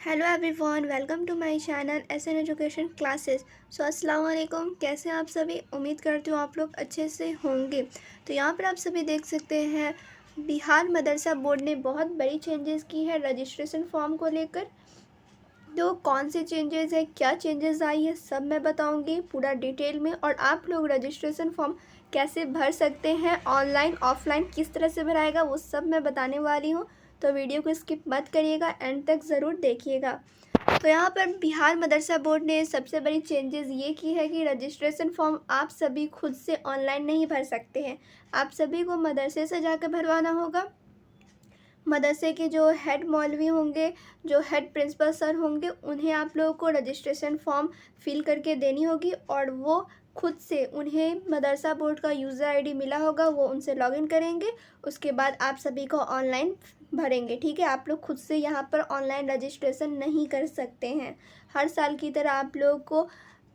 Hello everyone, welcome to my channel SN education classes. अस्सलाम वालेकुम। कैसे हैं आप सभी? उम्मीद करती हूँ आप लोग अच्छे से होंगे। तो यहाँ पर आप सभी देख सकते हैं बिहार मदरसा बोर्ड ने बहुत बड़ी चेंजेस की है रजिस्ट्रेशन फॉर्म को लेकर। तो कौन से चेंजेस है, क्या चेंजेस आई है, सब मैं बताऊंगी पूरा डिटेल में। और आप लोग रजिस्ट्रेशन फॉर्म कैसे भर सकते हैं, ऑनलाइन ऑफलाइन किस तरह से भराएगा, वो सब मैं बताने वाली हूँ। तो वीडियो को स्किप मत करिएगा, एंड तक ज़रूर देखिएगा। तो यहाँ पर बिहार मदरसा बोर्ड ने सबसे बड़ी चेंजेस ये की है कि रजिस्ट्रेशन फॉर्म आप सभी खुद से ऑनलाइन नहीं भर सकते हैं। आप सभी को मदरसे से जाकर भरवाना होगा। मदरसे के जो हेड मौलवी होंगे, जो हेड प्रिंसिपल सर होंगे, उन्हें आप लोगों को रजिस्ट्रेशन फॉर्म फिल करके देनी होगी। और वो खुद से, उन्हें मदरसा बोर्ड का यूज़र आईडी मिला होगा, वो उनसे लॉगिन करेंगे। उसके बाद आप सभी को ऑनलाइन भरेंगे। ठीक है, आप लोग खुद से यहाँ पर ऑनलाइन रजिस्ट्रेशन नहीं कर सकते हैं। हर साल की तरह आप लोगों को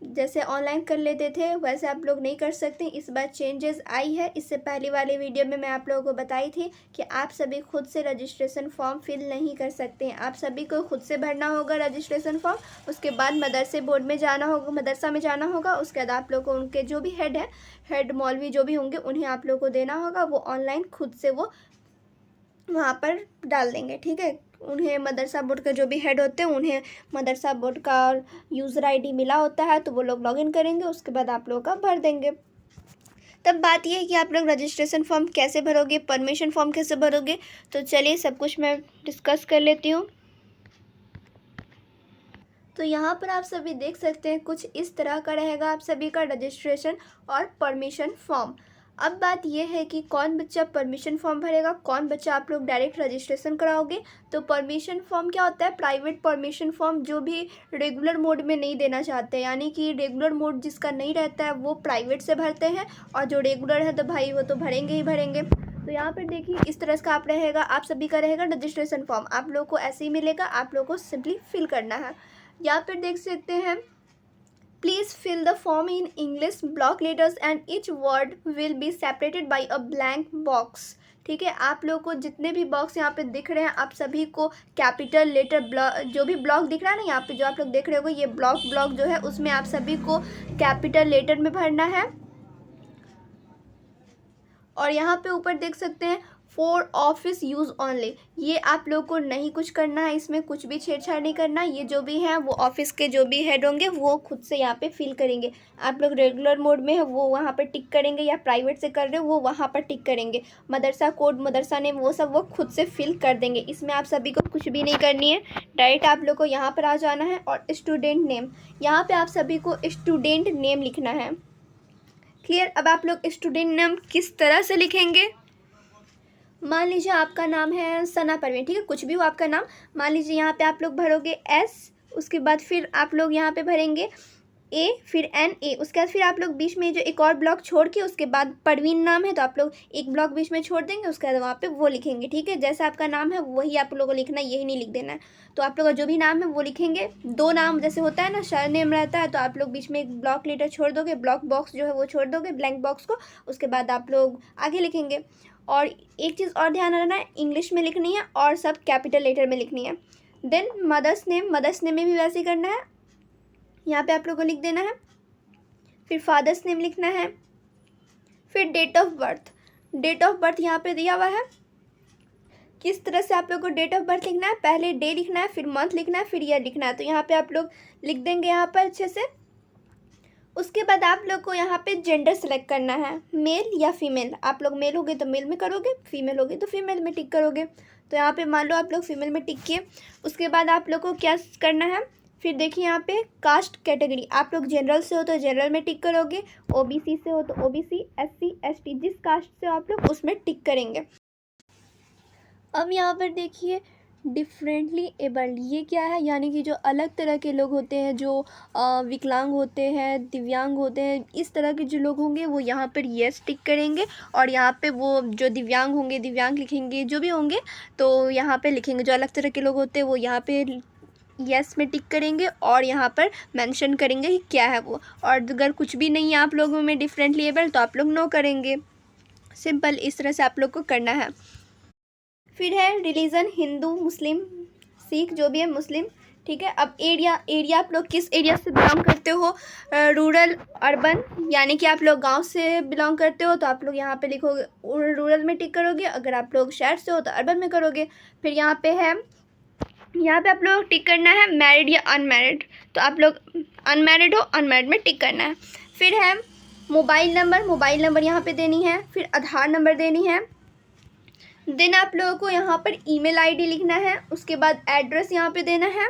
जैसे ऑनलाइन कर लेते थे वैसे आप लोग नहीं कर सकते। इस बार चेंजेस आई है। इससे पहले वाले वीडियो में मैं आप लोगों को बताई थी कि आप सभी खुद से रजिस्ट्रेशन फॉर्म फिल नहीं कर सकते हैं। आप सभी को खुद से भरना होगा रजिस्ट्रेशन फॉर्म। उसके बाद मदरसे बोर्ड में जाना होगा, मदरसा में जाना होगा। उसके बाद आप लोग को उनके जो भी हेड है, हेड मौलवी जो भी होंगे, उन्हें आप लोग को देना होगा। वो ऑनलाइन खुद से वो वहाँ पर डाल देंगे। ठीक है, उन्हें मदरसा बोर्ड के जो भी हेड होते हैं, उन्हें मदरसा बोर्ड का यूज़र आईडी मिला होता है, तो वो लोग लॉगिन करेंगे। उसके बाद आप लोगों का भर देंगे। तब बात यह है कि आप लोग रजिस्ट्रेशन फॉर्म कैसे भरोगे, परमिशन फॉर्म कैसे भरोगे। तो चलिए सब कुछ मैं डिस्कस कर लेती हूँ। तो यहाँ पर आप सभी देख सकते हैं कुछ इस तरह का रहेगा आप सभी का रजिस्ट्रेशन और परमिशन फॉर्म। अब बात यह है कि कौन बच्चा परमिशन फॉर्म भरेगा, कौन बच्चा आप लोग डायरेक्ट रजिस्ट्रेशन कराओगे। तो परमिशन फॉर्म क्या होता है? प्राइवेट परमिशन फॉर्म, जो भी रेगुलर मोड में नहीं देना चाहते, यानी कि रेगुलर मोड जिसका नहीं रहता है वो प्राइवेट से भरते हैं, और जो रेगुलर है तो भाई वो तो भरेंगे ही भरेंगे। तो यहाँ पर देखिए इस तरह का आप रहेगा, आप सभी का रहेगा रजिस्ट्रेशन फॉर्म। आप लोग को ऐसे ही मिलेगा, आप लोग को सिंपली फिल करना है। यहाँ पर देख सकते हैं, please fill the form in English block letters and each word will be separated by a blank box. ठीक है, आप लोग को जितने भी बॉक्स यहाँ पे दिख रहे हैं, आप सभी को कैपिटल लेटर ब्लॉक, जो भी ब्लॉक दिख रहा है ना यहाँ पे, जो आप लोग देख रहे हो, ये ब्लॉक जो है उसमें आप सभी को कैपिटल लेटर में भरना है। और यहाँ पे ऊपर देख सकते हैं फॉर ऑफिस यूज़ ऑनली, ये आप लोग को नहीं कुछ करना है, इसमें कुछ भी छेड़छाड़ नहीं करना। ये जो भी है वो ऑफिस के जो भी हेड होंगे वो खुद से यहाँ पे फिल करेंगे। आप लोग रेगुलर मोड में है वो वहाँ पर टिक करेंगे, या प्राइवेट से कर रहे हो वो वहाँ पर टिक करेंगे। मदरसा कोड, मदरसा नेम, वो सब वो खुद से फिल कर देंगे। इसमें आप सभी को कुछ भी नहीं करनी है, डायरेक्ट आप लोग को यहाँ पर आ जाना है। और स्टूडेंट नेम, यहाँ पर आप सभी को स्टूडेंट नेम लिखना है। क्लियर? अब आप लोग स्टूडेंट नेम किस तरह से लिखेंगे? मान लीजिए आपका नाम है सना परवीन, ठीक है, कुछ भी हो आपका नाम। मान लीजिए यहाँ पे आप लोग भरोगे एस, उसके बाद फिर आप लोग यहाँ पे भरेंगे ए, फिर एन ए। उसके बाद फिर आप लोग बीच में जो एक और ब्लॉक छोड़ के, उसके बाद परवीन नाम है तो आप लोग एक ब्लॉक बीच में छोड़ देंगे, उसके बाद वहाँ पे वो लिखेंगे। ठीक है, जैसा आपका नाम है वही आप लोगों को लिखना है, यही नहीं लिख देना है। तो आप लोग का जो भी नाम है वो लिखेंगे। दो नाम जैसे होता है ना, सर नेम रहता है, तो आप लोग बीच में एक ब्लॉक लेटर छोड़ दोगे, ब्लॉक बॉक्स जो है वो छोड़ दोगे, ब्लैंक बॉक्स को। उसके बाद आप लोग आगे लिखेंगे। और एक चीज़ और ध्यान रखना है, इंग्लिश में लिखनी है और सब कैपिटल लेटर में लिखनी है। देन मदर्स नेम में भी वैसे ही करना है, यहाँ पे आप लोगों को लिख देना है। फिर फादर्स नेम लिखना है। फिर डेट ऑफ बर्थ यहाँ पे दिया हुआ है। किस तरह से आप लोग को डेट ऑफ बर्थ लिखना है? पहले डे लिखना है, फिर मंथ लिखना है, फिर ईयर लिखना है। तो यहाँ पे आप लोग लिख देंगे यहाँ पर अच्छे से। उसके बाद आप लोग को यहाँ पे जेंडर सेलेक्ट करना है, मेल या फीमेल। आप लोग मेल होगे तो मेल में करोगे, फीमेल होगे तो फीमेल में टिक करोगे। तो यहाँ पे मान लो आप लोग फीमेल में टिक किए। उसके बाद आप लोग को क्या करना है? फिर देखिए यहाँ पे कास्ट कैटेगरी, आप लोग जनरल से हो तो जनरल में टिक करोगे, ओबीसी से हो तो ओबीसी, एससी एसटी, जिस कास्ट से हो आप लोग उसमें टिक करेंगे। अब यहाँ पर देखिए डिफरेंटली एबल्ड, ये क्या है? यानी कि जो अलग तरह के लोग होते हैं, जो विकलांग होते हैं, दिव्यांग होते हैं, इस तरह के जो लोग होंगे वो यहाँ पर येस टिक करेंगे। और यहाँ पे वो जो दिव्यांग होंगे दिव्यांग लिखेंगे, जो भी होंगे तो यहाँ पे लिखेंगे। जो अलग तरह के लोग होते हैं वो यहाँ पे यस में टिक करेंगे और यहाँ पर मेंशन करेंगे कि क्या है वो। और अगर कुछ भी नहीं है आप लोगों में डिफरेंटली एबल्ड तो आप लोग नो करेंगे। सिंपल इस तरह से आप लोग को करना है। फिर है रिलीजन, हिंदू, मुस्लिम, सिख, जो भी है मुस्लिम, ठीक है। अब एरिया आप लोग किस एरिया से बिलोंग करते हो, रूरल, अर्बन, यानी कि आप लोग गांव से बिलोंग करते हो तो आप लोग यहाँ पे लिखोगे, रूरल में टिक करोगे। अगर आप लोग शहर से हो तो अर्बन में करोगे। फिर यहाँ पे आप लोग टिक करना है मैरिड या अनमैरिड, तो आप लोग अनमैरिड हो, अनमैरिड में टिक करना है। फिर है मोबाइल नंबर यहाँ पे देनी है। फिर आधार नंबर देनी है। देन आप लोगों को यहाँ पर ईमेल आईडी लिखना है। उसके बाद एड्रेस यहाँ पे देना है।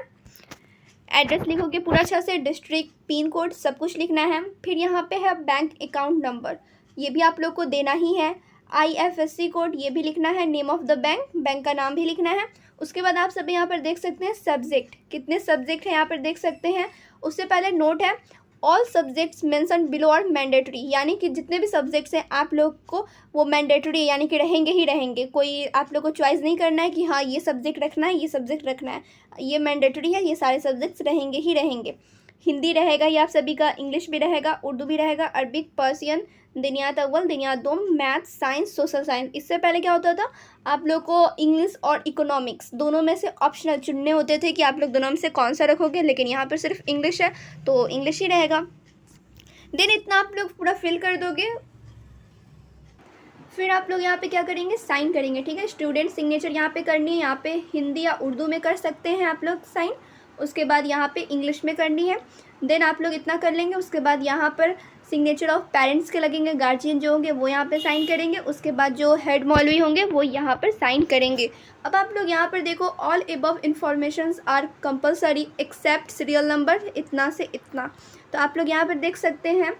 एड्रेस लिखोगे पूरा अच्छा से, डिस्ट्रिक्ट, पिन कोड, सब कुछ लिखना है। फिर यहाँ पे है बैंक अकाउंट नंबर, ये भी आप लोग को देना ही है। IFSC कोड ये भी लिखना है। नेम ऑफ द बैंक का नाम भी लिखना है। उसके बाद आप सभी यहाँ पर देख सकते हैं सब्जेक्ट, कितने सब्जेक्ट हैं यहाँ पर देख सकते हैं। उससे पहले नोट है, all subjects mention below are mandatory, यानी कि जितने भी सब्जेक्ट्स हैं आप लोग को वो मैंडेटरी यानी कि रहेंगे ही रहेंगे। कोई आप लोग को चॉइस नहीं करना है कि हाँ ये सब्जेक्ट रखना है, ये सब्जेक्ट रखना है, ये मैंडेटरी है, ये सारे सब्जेक्ट्स रहेंगे ही रहेंगे। हिंदी रहेगा ये आप सभी का, इंग्लिश भी रहेगा, उर्दू भी रहेगा, अरबिक, पर्सियन, दिनियात अव्वल, दिनियात दोम, मैथ्स, साइंस, सोशल साइंस। इससे पहले क्या होता था, आप लोग को इंग्लिश और इकोनॉमिक्स दोनों में से ऑप्शनल चुनने होते थे कि आप लोग दोनों में से कौन सा रखोगे, लेकिन यहाँ पर सिर्फ इंग्लिश है तो इंग्लिश ही रहेगा। देन इतना आप लोग पूरा फिल कर दोगे। फिर आप लोग यहाँ पे क्या करेंगे, साइन करेंगे। ठीक है, स्टूडेंट सिग्नेचर यहाँ पे करनी है। यहाँ पे हिंदी या उर्दू में कर सकते हैं आप लोग साइन। उसके बाद यहाँ पे इंग्लिश में करनी है। देन आप लोग इतना कर लेंगे। उसके बाद यहाँ पर सिग्नेचर ऑफ पेरेंट्स के लगेंगे, गार्जियन जो होंगे वो यहाँ पे साइन करेंगे। उसके बाद जो हेड मौलवी होंगे वो यहाँ पर साइन करेंगे। अब आप लोग यहाँ पर देखो, all above informations are compulsory except serial number इतना से इतना। तो आप लोग यहाँ पर देख सकते हैं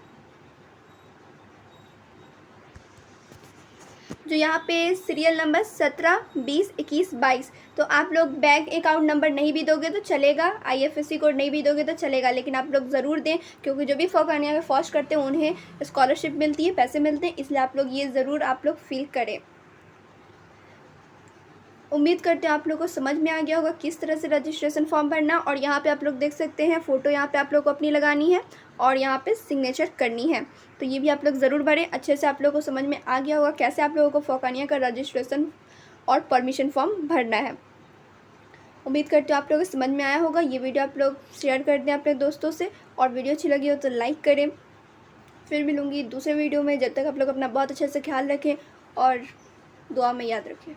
जो यहाँ पे सीरियल नंबर 17, 20, 21, 22। तो आप लोग बैंक अकाउंट नंबर नहीं भी दोगे तो चलेगा, IFSC कोड नहीं भी दोगे तो चलेगा, लेकिन आप लोग ज़रूर दें, क्योंकि जो भी फौकानिया में फौज करते हैं उन्हें स्कॉलरशिप मिलती है, पैसे मिलते हैं, इसलिए आप लोग ये ज़रूर आप लोग फिल करें। उम्मीद करते हैं आप लोगों को समझ में आ गया होगा किस तरह से रजिस्ट्रेशन फॉर्म भरना। और यहाँ पे आप लोग देख सकते हैं फ़ोटो यहाँ पे आप लोग को अपनी लगानी है और यहाँ पे सिग्नेचर करनी है। तो ये भी आप लोग ज़रूर भरें। अच्छे से आप लोगों को समझ में आ गया होगा कैसे आप लोगों को फौकानिया का रजिस्ट्रेशन और परमिशन फॉर्म भरना है। उम्मीद करते हो आप लोगों को समझ में आया होगा। ये वीडियो आप लोग शेयर कर दें अपने दोस्तों से, और वीडियो अच्छी लगी हो तो लाइक करें। फिर मिलूँगी दूसरे वीडियो में। जब तक आप लोग अपना बहुत अच्छे से ख्याल रखें और दुआ में याद रखें।